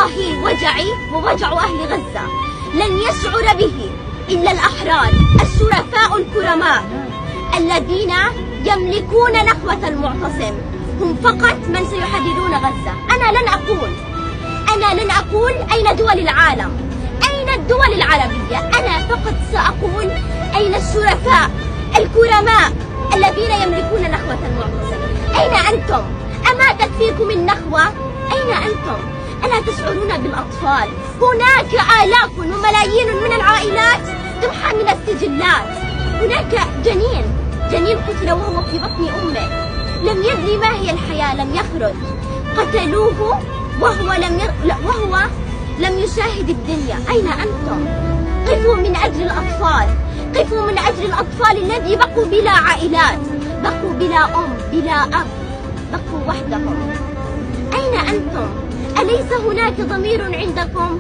والله وجعي ووجع أهل غزة لن يشعر به إلا الأحرار الشرفاء الكرماء الذين يملكون نخوة المعتصم. هم فقط من سيحررون غزة. أنا لن أقول أين دول العالم، أين الدول العربية. أنا فقط سأقول أين الشرفاء الكرماء الذين يملكون نخوة المعتصم. أين أنتم؟ أما تكفيكم النخوة؟ أين أنتم؟ ألا تشعرون بالأطفال؟ هناك آلاف وملايين من العائلات تمحى من السجلات. هناك جنين قتل وهو في بطن أمه، لم يدري ما هي الحياة، لم يخرج، قتلوه وهو لم يشاهد الدنيا. أين أنتم؟ قفوا من أجل الأطفال، قفوا من أجل الأطفال الذي بقوا بلا عائلات، بقوا بلا أم بلا أب، بقوا وحدهم. أين أنتم؟ أليس هناك ضمير عندكم؟